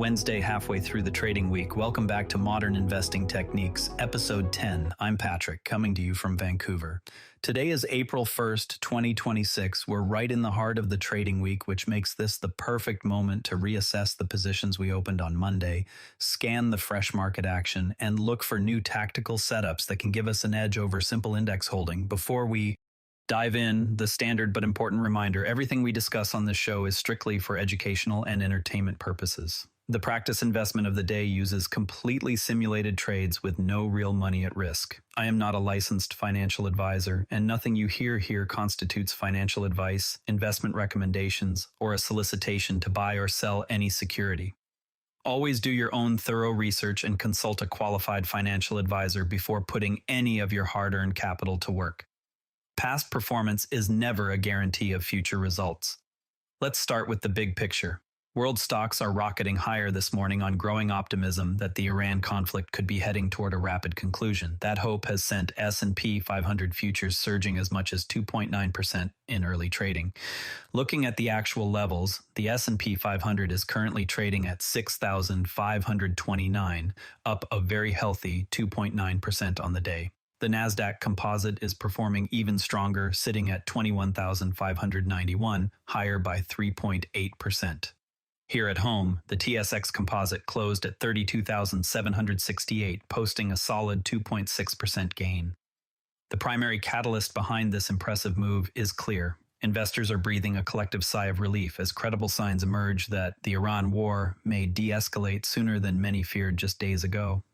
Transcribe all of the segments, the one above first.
Wednesday, halfway through the trading week. Welcome back to Modern Investing Techniques, Episode 10. I'm Patrick, coming to you from Vancouver. Today is April 1st, 2026. We're right in the heart of the trading week, which makes this the perfect moment to reassess the positions we opened on Monday, scan the fresh market action, and look for new tactical setups that can give us an edge over simple index holding. Before we dive in, the standard but important reminder, everything we discuss on this show is strictly for educational and entertainment purposes. The practice investment of the day uses completely simulated trades with no real money at risk. I am not a licensed financial advisor, and nothing you hear here constitutes financial advice, investment recommendations, or a solicitation to buy or sell any security. Always do your own thorough research and consult a qualified financial advisor before putting any of your hard-earned capital to work. Past performance is never a guarantee of future results. Let's start with the big picture. World stocks are rocketing higher this morning on growing optimism that the Iran conflict could be heading toward a rapid conclusion. That hope has sent S&P 500 futures surging as much as 2.9% in early trading. Looking at the actual levels, the S&P 500 is currently trading at 6,529, up a very healthy 2.9% on the day. The NASDAQ Composite is performing even stronger, sitting at 21,591, higher by 3.8%. Here at home, the TSX Composite closed at 32,768, posting a solid 2.6% gain. The primary catalyst behind this impressive move is clear. Investors are breathing a collective sigh of relief as credible signs emerge that the Iran war may de-escalate sooner than many feared just days ago.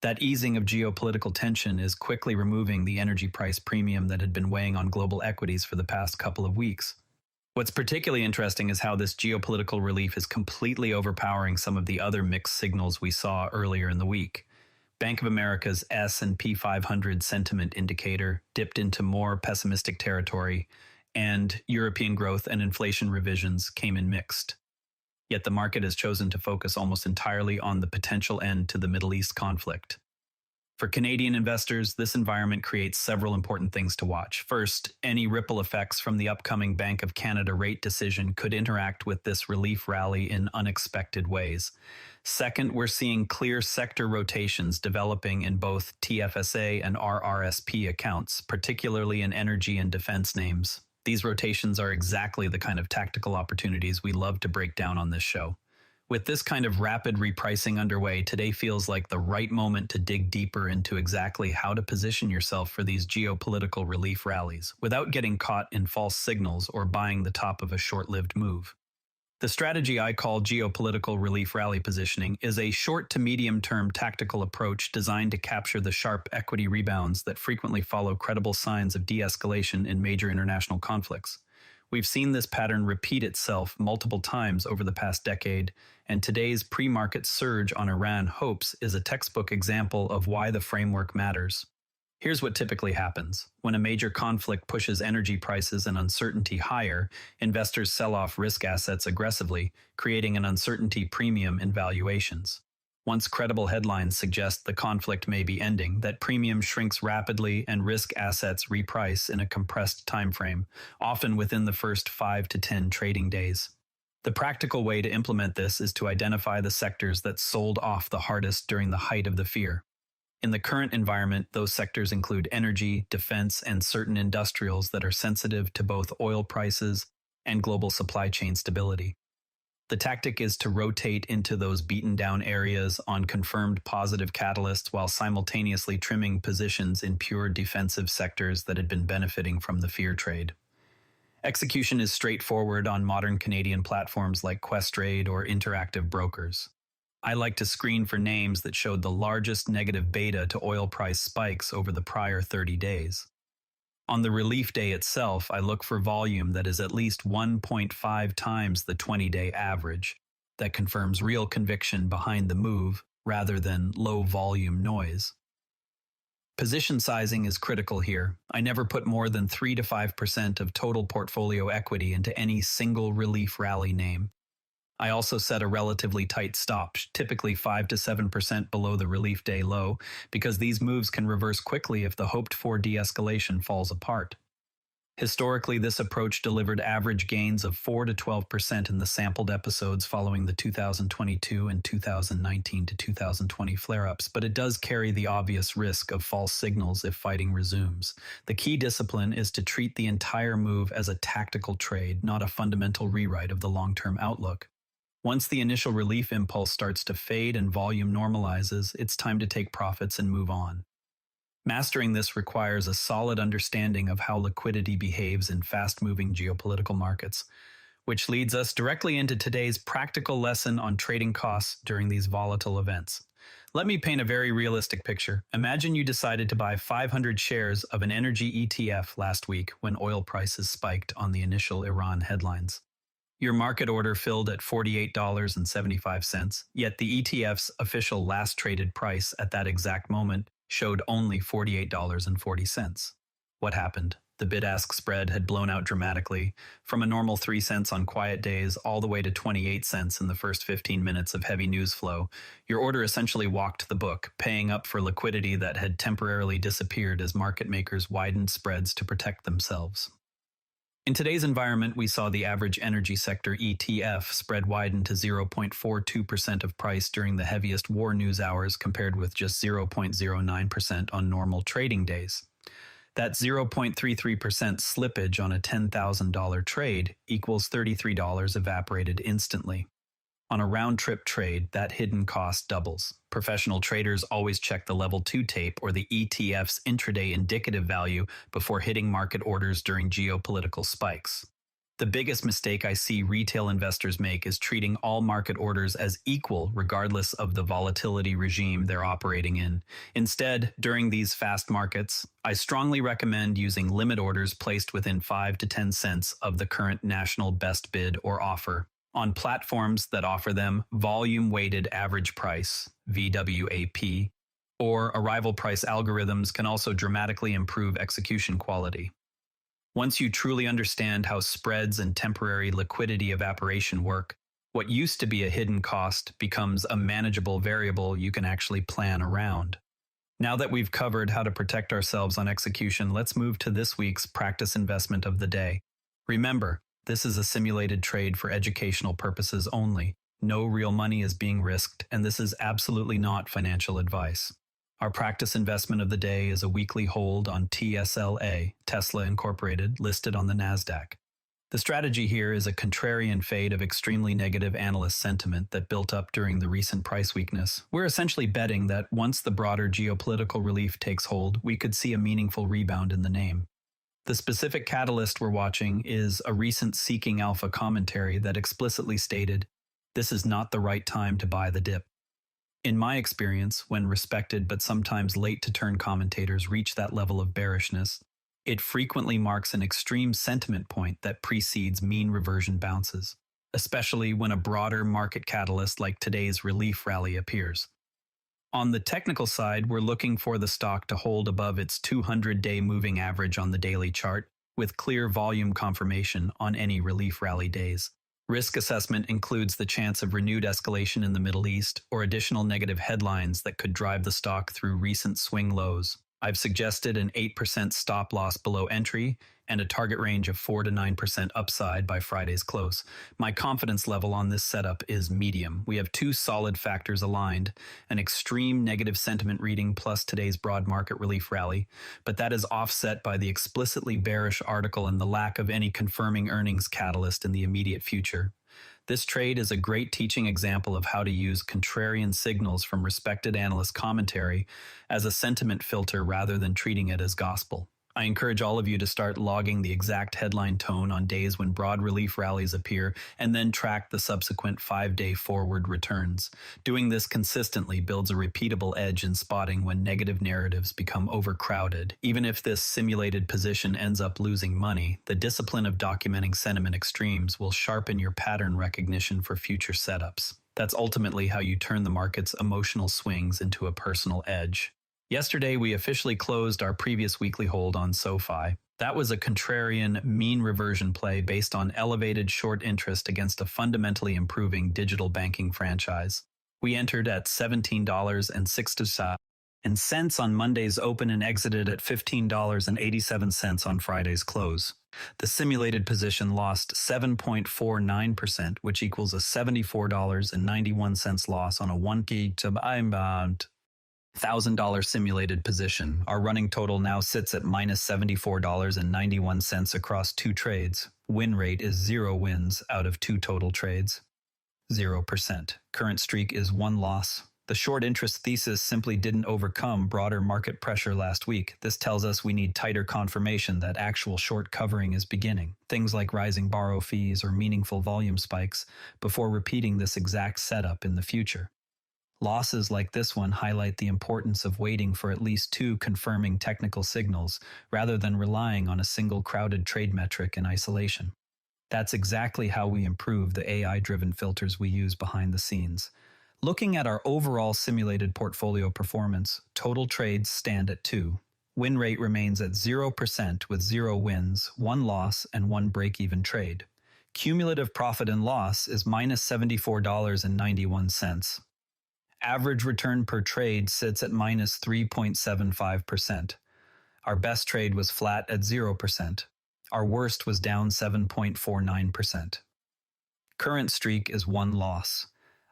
That easing of geopolitical tension is quickly removing the energy price premium that had been weighing on global equities for the past couple of weeks. What's particularly interesting is how this geopolitical relief is completely overpowering some of the other mixed signals we saw earlier in the week. Bank of America's S&P 500 sentiment indicator dipped into more pessimistic territory, and European growth and inflation revisions came in mixed. Yet the market has chosen to focus almost entirely on the potential end to the Middle East conflict. For Canadian investors, this environment creates several important things to watch. First, any ripple effects from the upcoming Bank of Canada rate decision could interact with this relief rally in unexpected ways. Second, we're seeing clear sector rotations developing in both TFSA and RRSP accounts, particularly in energy and defense names. These rotations are exactly the kind of tactical opportunities we love to break down on this show. With this kind of rapid repricing underway, today feels like the right moment to dig deeper into exactly how to position yourself for these geopolitical relief rallies without getting caught in false signals or buying the top of a short-lived move. The strategy I call geopolitical relief rally positioning is a short to medium-term tactical approach designed to capture the sharp equity rebounds that frequently follow credible signs of de-escalation in major international conflicts. We've seen this pattern repeat itself multiple times over the past decade, and today's pre-market surge on Iran hopes is a textbook example of why the framework matters. Here's what typically happens. When a major conflict pushes energy prices and uncertainty higher, investors sell off risk assets aggressively, creating an uncertainty premium in valuations. Once credible headlines suggest the conflict may be ending, that premium shrinks rapidly and risk assets reprice in a compressed timeframe, often within the first 5 to 10 trading days. The practical way to implement this is to identify the sectors that sold off the hardest during the height of the fear. In the current environment, those sectors include energy, defense, and certain industrials that are sensitive to both oil prices and global supply chain stability. The tactic is to rotate into those beaten-down areas on confirmed positive catalysts while simultaneously trimming positions in pure defensive sectors that had been benefiting from the fear trade. Execution is straightforward on modern Canadian platforms like Questrade or Interactive Brokers. I like to screen for names that showed the largest negative beta to oil price spikes over the prior 30 days. On the relief day itself, I look for volume that is at least 1.5 times the 20-day average. That confirms real conviction behind the move rather than low-volume noise. Position sizing is critical here. I never put more than 3 to 5% of total portfolio equity into any single relief rally name. I also set a relatively tight stop, typically 5 to 7% below the relief day low, because these moves can reverse quickly if the hoped-for de-escalation falls apart. Historically, this approach delivered average gains of 4 to 12% in the sampled episodes following the 2022 and 2019 to 2020 flare-ups, but it does carry the obvious risk of false signals if fighting resumes. The key discipline is to treat the entire move as a tactical trade, not a fundamental rewrite of the long-term outlook. Once the initial relief impulse starts to fade and volume normalizes, it's time to take profits and move on. Mastering this requires a solid understanding of how liquidity behaves in fast-moving geopolitical markets, which leads us directly into today's practical lesson on trading costs during these volatile events. Let me paint a very realistic picture. Imagine you decided to buy 500 shares of an energy ETF last week when oil prices spiked on the initial Iran headlines. Your market order filled at $48.75, yet the ETF's official last traded price at that exact moment showed only $48.40. What happened? The bid-ask spread had blown out dramatically, from a normal 3 cents on quiet days all the way to 28 cents in the first 15 minutes of heavy news flow. Your order essentially walked the book, paying up for liquidity that had temporarily disappeared as market makers widened spreads to protect themselves. In today's environment, we saw the average energy sector ETF spread widen to 0.42% of price during the heaviest war news hours compared with just 0.09% on normal trading days. That 0.33% slippage on a $10,000 trade equals $33 evaporated instantly. On a round-trip trade, that hidden cost doubles. Professional traders always check the level 2 tape or the ETF's intraday indicative value before hitting market orders during geopolitical spikes. The biggest mistake I see retail investors make is treating all market orders as equal regardless of the volatility regime they're operating in. Instead, during these fast markets, I strongly recommend using limit orders placed within 5 to 10 cents of the current national best bid or offer. On platforms that offer them volume-weighted average price, VWAP, or arrival price algorithms can also dramatically improve execution quality. Once you truly understand how spreads and temporary liquidity evaporation work, what used to be a hidden cost becomes a manageable variable you can actually plan around. Now that we've covered how to protect ourselves on execution, let's move to this week's practice investment of the day. Remember, this is a simulated trade for educational purposes only. No real money is being risked, and this is absolutely not financial advice. Our practice investment of the day is a weekly hold on TSLA, Tesla Incorporated, listed on the NASDAQ. The strategy here is a contrarian fade of extremely negative analyst sentiment that built up during the recent price weakness. We're essentially betting that once the broader geopolitical relief takes hold, we could see a meaningful rebound in the name. The specific catalyst we're watching is a recent Seeking Alpha commentary that explicitly stated, "This is not the right time to buy the dip." In my experience, when respected but sometimes late-to-turn commentators reach that level of bearishness, it frequently marks an extreme sentiment point that precedes mean reversion bounces, especially when a broader market catalyst like today's relief rally appears. On the technical side, we're looking for the stock to hold above its 200-day moving average on the daily chart, with clear volume confirmation on any relief rally days. Risk assessment includes the chance of renewed escalation in the Middle East or additional negative headlines that could drive the stock through recent swing lows. I've suggested an 8% stop loss below entry and a target range of 4 to 9% upside by Friday's close. My confidence level on this setup is medium. We have two solid factors aligned, an extreme negative sentiment reading plus today's broad market relief rally, but that is offset by the explicitly bearish article and the lack of any confirming earnings catalyst in the immediate future. This trade is a great teaching example of how to use contrarian signals from respected analyst commentary as a sentiment filter rather than treating it as gospel. I encourage all of you to start logging the exact headline tone on days when broad relief rallies appear and then track the subsequent 5-day forward returns. Doing this consistently builds a repeatable edge in spotting when negative narratives become overcrowded. Even if this simulated position ends up losing money, the discipline of documenting sentiment extremes will sharpen your pattern recognition for future setups. That's ultimately how you turn the market's emotional swings into a personal edge. Yesterday, we officially closed our previous weekly hold on SoFi. That was a contrarian mean reversion play based on elevated short interest against a fundamentally improving digital banking franchise. We entered at $17.60 and cents on Monday's open and exited at $15.87 on Friday's close. The simulated position lost 7.49%, which equals a $74.91 loss on a 1K to about $1,000 simulated position. Our running total now sits at minus $74.91 across 2 trades. Win rate is 0 wins out of 2 total trades. 0%. Current streak is 1 loss. The short interest thesis simply didn't overcome broader market pressure last week. This tells us we need tighter confirmation that actual short covering is beginning. Things like rising borrow fees or meaningful volume spikes before repeating this exact setup in the future. Losses like this one highlight the importance of waiting for at least 2 confirming technical signals rather than relying on a single crowded trade metric in isolation. That's exactly how we improve the AI-driven filters we use behind the scenes. Looking at our overall simulated portfolio performance, total trades stand at 2. Win rate remains at 0% with 0 wins, 1 loss, and 1 break-even trade. Cumulative profit and loss is minus $74.91. Average return per trade sits at minus 3.75%. Our best trade was flat at 0%. Our worst was down 7.49%. Current streak is 1 loss.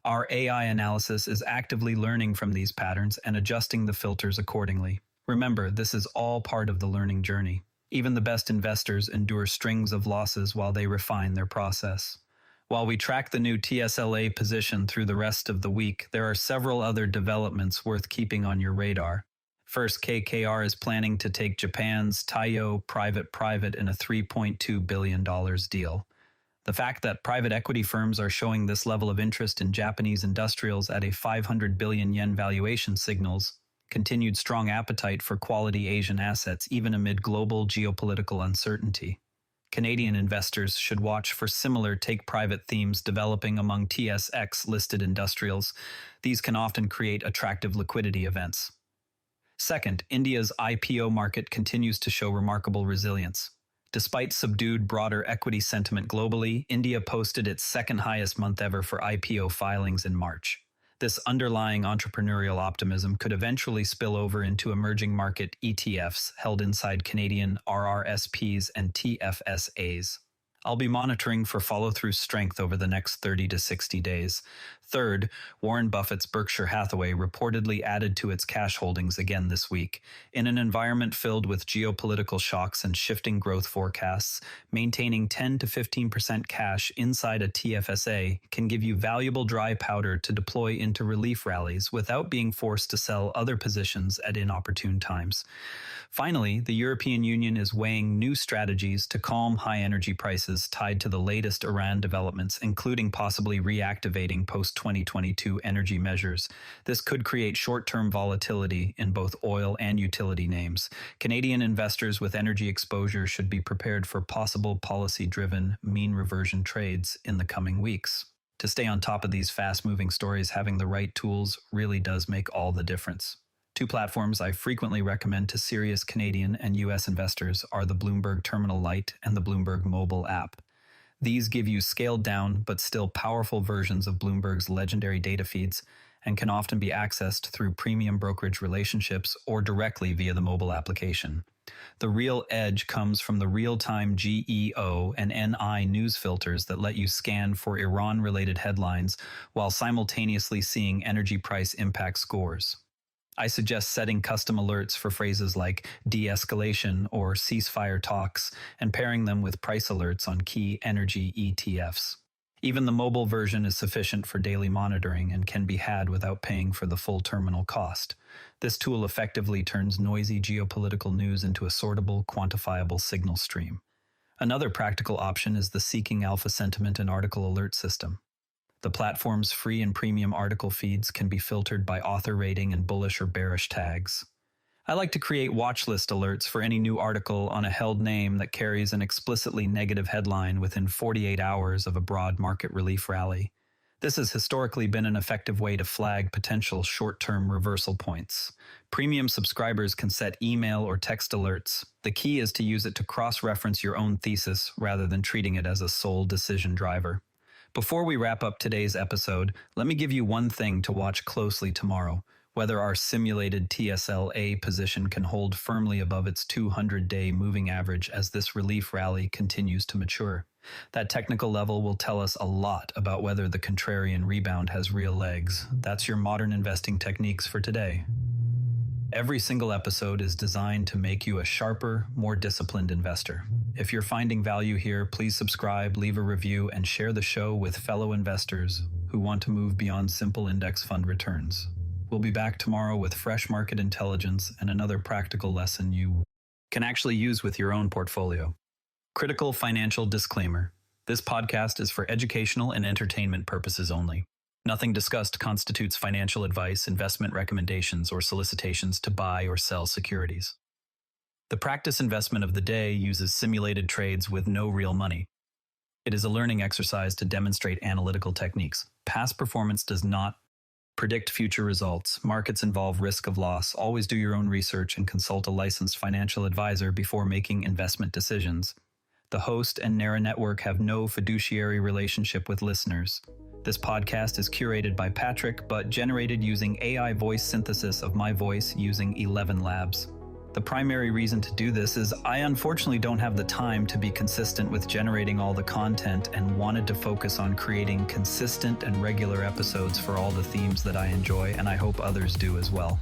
Our AI analysis is actively learning from these patterns and adjusting the filters accordingly. Remember, this is all part of the learning journey. Even the best investors endure strings of losses while they refine their process. While we track the new TSLA position through the rest of the week, there are several other developments worth keeping on your radar. First, KKR is planning to take Japan's Taiyo private in a $3.2 billion deal. The fact that private equity firms are showing this level of interest in Japanese industrials at a 500 billion yen valuation signals continued strong appetite for quality Asian assets even amid global geopolitical uncertainty. Canadian investors should watch for similar take-private themes developing among TSX-listed industrials. These can often create attractive liquidity events. Second, India's IPO market continues to show remarkable resilience. Despite subdued broader equity sentiment globally, India posted its second highest month ever for IPO filings in March. This underlying entrepreneurial optimism could eventually spill over into emerging market ETFs held inside Canadian RRSPs and TFSAs. I'll be monitoring for follow-through strength over the next 30 to 60 days. Third, Warren Buffett's Berkshire Hathaway reportedly added to its cash holdings again this week. In an environment filled with geopolitical shocks and shifting growth forecasts, maintaining 10 to 15% cash inside a TFSA can give you valuable dry powder to deploy into relief rallies without being forced to sell other positions at inopportune times. Finally, the European Union is weighing new strategies to calm high energy prices tied to the latest Iran developments, including possibly reactivating post-2022 energy measures. This could create short-term volatility in both oil and utility names. Canadian investors with energy exposure should be prepared for possible policy-driven mean reversion trades in the coming weeks. To stay on top of these fast-moving stories, having the right tools really does make all the difference. 2 platforms I frequently recommend to serious Canadian and US investors are the Bloomberg Terminal Lite and the Bloomberg mobile app. These give you scaled down but still powerful versions of Bloomberg's legendary data feeds and can often be accessed through premium brokerage relationships or directly via the mobile application. The real edge comes from the real-time GEO and NI news filters that let you scan for Iran-related headlines while simultaneously seeing energy price impact scores. I suggest setting custom alerts for phrases like de-escalation or ceasefire talks and pairing them with price alerts on key energy ETFs. Even the mobile version is sufficient for daily monitoring and can be had without paying for the full terminal cost. This tool effectively turns noisy geopolitical news into a sortable, quantifiable signal stream. Another practical option is the Seeking Alpha Sentiment and Article Alert system. The platform's free and premium article feeds can be filtered by author rating and bullish or bearish tags. I like to create watch list alerts for any new article on a held name that carries an explicitly negative headline within 48 hours of a broad market relief rally. This has historically been an effective way to flag potential short-term reversal points. Premium subscribers can set email or text alerts. The key is to use it to cross-reference your own thesis rather than treating it as a sole decision driver. Before we wrap up today's episode, let me give you one thing to watch closely tomorrow. whether our simulated TSLA position can hold firmly above its 200-day moving average as this relief rally continues to mature. That technical level will tell us a lot about whether the contrarian rebound has real legs. That's your modern investing techniques for today. Every single episode is designed to make you a sharper, more disciplined investor. If you're finding value here, please subscribe, leave a review, and share the show with fellow investors who want to move beyond simple index fund returns. We'll be back tomorrow with fresh market intelligence and another practical lesson you can actually use with your own portfolio. Critical financial disclaimer. This podcast is for educational and entertainment purposes only. Nothing discussed constitutes financial advice, investment recommendations, or solicitations to buy or sell securities. The practice investment of the day uses simulated trades with no real money. It is a learning exercise to demonstrate analytical techniques. Past performance does not predict future results. Markets involve risk of loss. Always do your own research and consult a licensed financial advisor before making investment decisions. The host and NARA network have no fiduciary relationship with listeners. This podcast is curated by Patrick, but generated using AI voice synthesis of my voice using ElevenLabs. The primary reason to do this is I unfortunately don't have the time to be consistent with generating all the content and wanted to focus on creating consistent and regular episodes for all the themes that I enjoy, and I hope others do as well.